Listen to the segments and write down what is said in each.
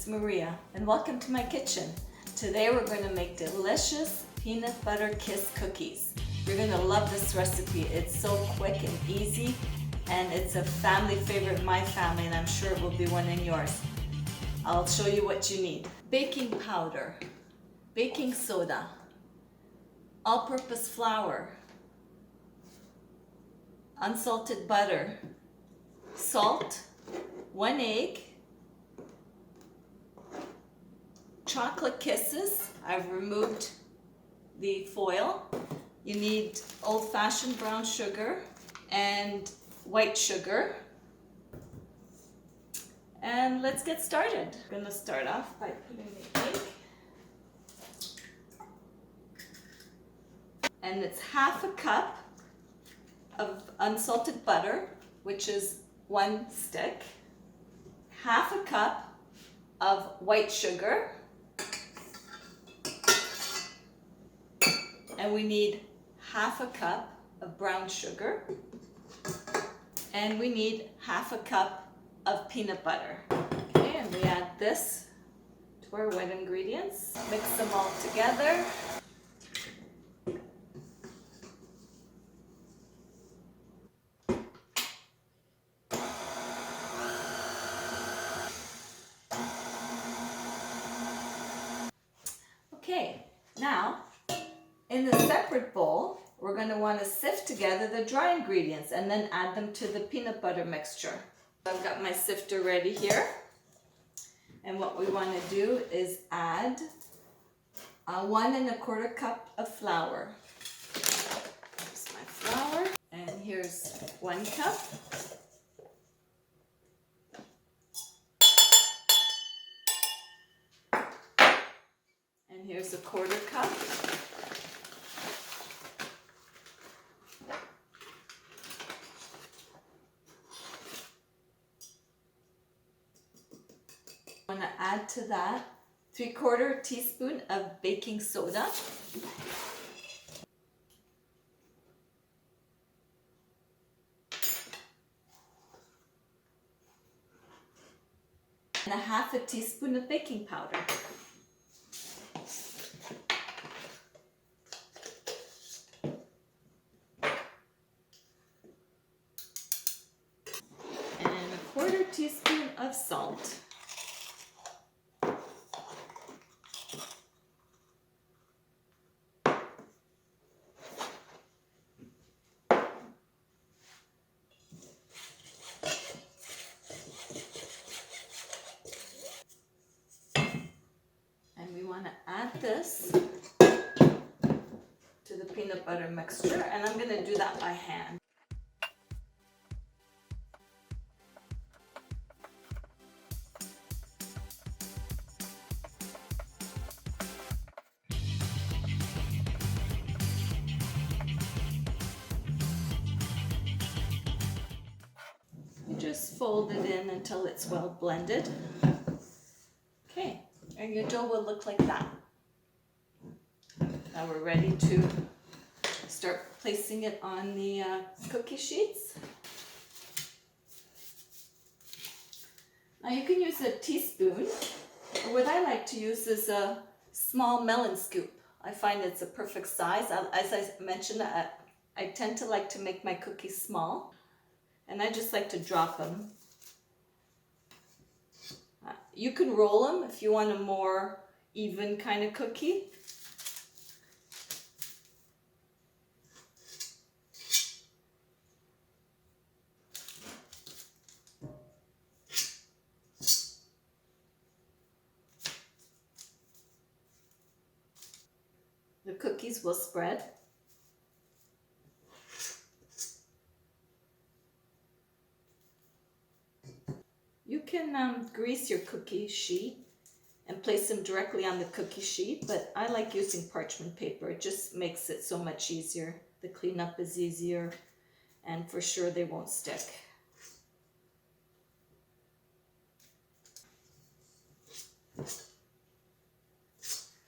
Maria, and welcome to my kitchen. Today we're going to make delicious peanut butter kiss cookies. You're going to love this recipe. It's so quick and easy, and it's a family favorite in my family, and I'm sure it will be one in yours. I'll show you what you need. Baking powder, baking soda, all-purpose flour, unsalted butter, salt, 1 egg, chocolate kisses. I've removed the foil. You need old-fashioned brown sugar and white sugar. And let's get started. I'm going to start off by putting the egg. And it's half a cup of unsalted butter, which is 1 stick. Half a cup of white sugar. And we need half a cup of brown sugar. And we need half a cup of peanut butter. Okay, and we add this to our wet ingredients. Mix them all together. Okay, now in the separate bowl, we're going to want to sift together the dry ingredients and then add them to the peanut butter mixture. I've got my sifter ready here. And what we want to do is add 1 1/4 cup of flour. Here's my flour. And here's 1 cup. And here's 1/4 cup. I'm going to add to that 3/4 teaspoon of baking soda. And 1/2 teaspoon of baking powder. And 1/4 teaspoon of salt. Add this to the peanut butter mixture, and I'm going to do that by hand. You just fold it in until it's well blended. Okay, and your dough will look like that. Now we're ready to start placing it on the cookie sheets. Now you can use a teaspoon, or what I like to use is a small melon scoop. I find it's a perfect size. As I mentioned, I tend to like to make my cookies small, and I just like to drop them. You can roll them if you want a more even kind of cookie. The cookies will spread. You can grease your cookie sheet and place them directly on the cookie sheet, but I like using parchment paper. It just makes it so much easier. The cleanup is easier, and for sure they won't stick. You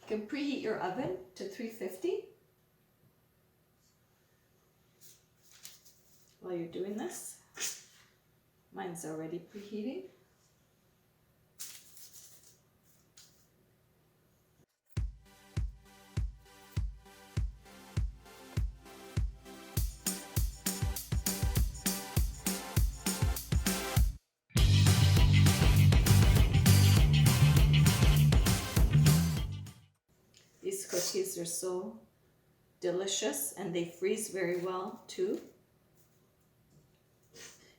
can preheat your oven to 350. While you're doing this, mine's already preheating. are so delicious and they freeze very well too.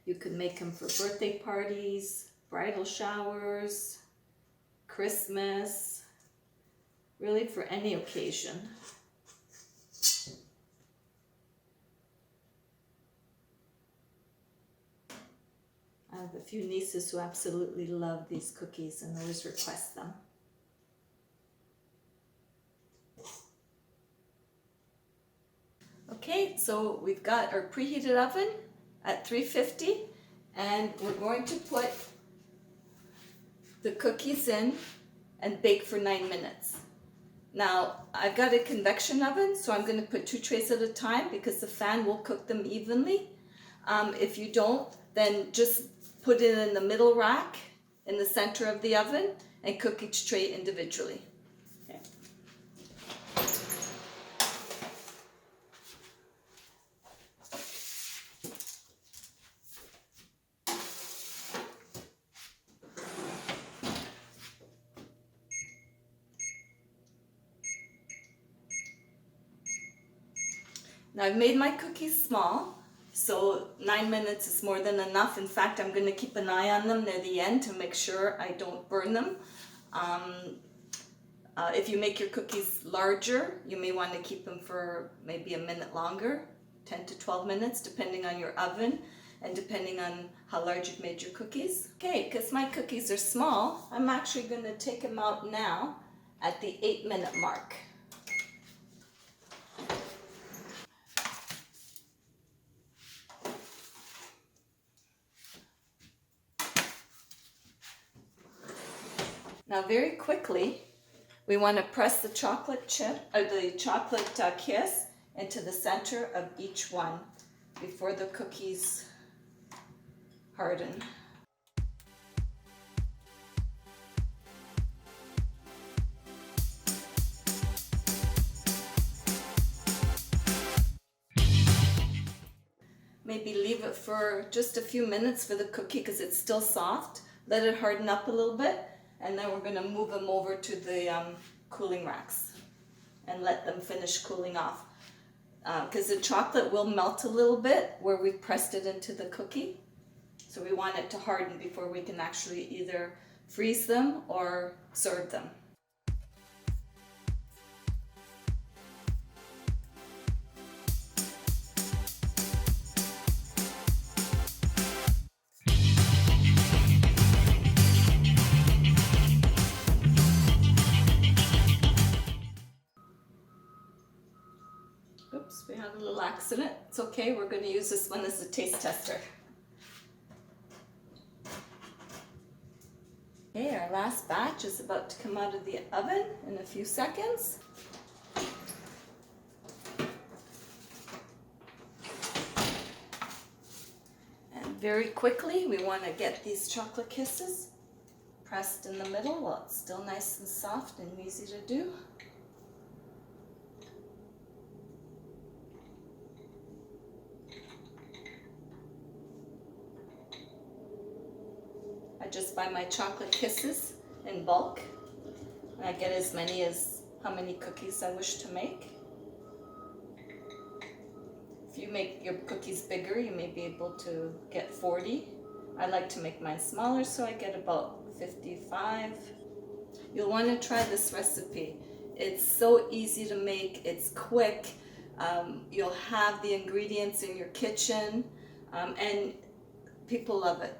You could make them for birthday parties, bridal showers, Christmas, really for any occasion. I have a few nieces who absolutely love these cookies and always request them. Okay, so we've got our preheated oven at 350, and we're going to put the cookies in and bake for 9 minutes. Now, I've got a convection oven, so I'm going to put 2 trays at a time because the fan will cook them evenly. If you don't, then just put it in the middle rack in the center of the oven and cook each tray individually. Okay. Now I've made my cookies small, so 9 minutes is more than enough. In fact, I'm going to keep an eye on them near the end to make sure I don't burn them. If you make your cookies larger, you may want to keep them for maybe a minute longer, 10 to 12 minutes, depending on your oven and depending on how large you've made your cookies. Okay, because my cookies are small, I'm actually going to take them out now at the 8-minute mark. Now very quickly, we want to press the chocolate chip, or the chocolate kiss into the center of each one before the cookies harden. Maybe leave it for just a few minutes for the cookie because it's still soft. Let it harden up a little bit. And then we're going to move them over to the cooling racks and let them finish cooling off. Because the chocolate will melt a little bit where we've pressed it into the cookie. So we want it to harden before we can actually either freeze them or serve them. Oops, we had a little accident. It's okay, we're going to use this one as a taste tester. Okay, our last batch is about to come out of the oven in a few seconds. And very quickly, we want to get these chocolate kisses pressed in the middle while it's still nice and soft and easy to do. I just buy my chocolate kisses in bulk, and I get as many as how many cookies I wish to make. If you make your cookies bigger, you may be able to get 40. I like to make mine smaller, so I get about 55. You'll want to try this recipe. It's so easy to make, it's quick, you'll have the ingredients in your kitchen, and people love it.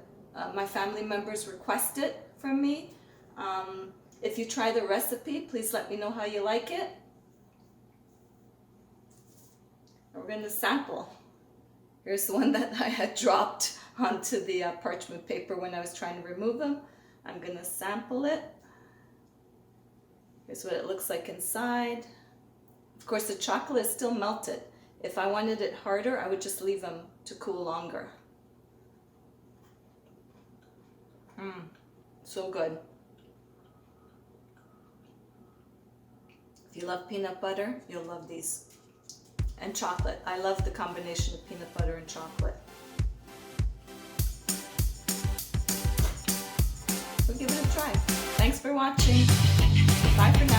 My family members request it from me. If you try the recipe, please let me know how you like it. We're going to sample. Here's the one that I had dropped onto the parchment paper when I was trying to remove them. I'm going to sample it. Here's what it looks like inside. Of course, the chocolate is still melted. If I wanted it harder, I would just leave them to cool longer. So good. If you love peanut butter, you'll love these. And chocolate. I love the combination of peanut butter and chocolate. So give it a try. Thanks for watching. Bye for now.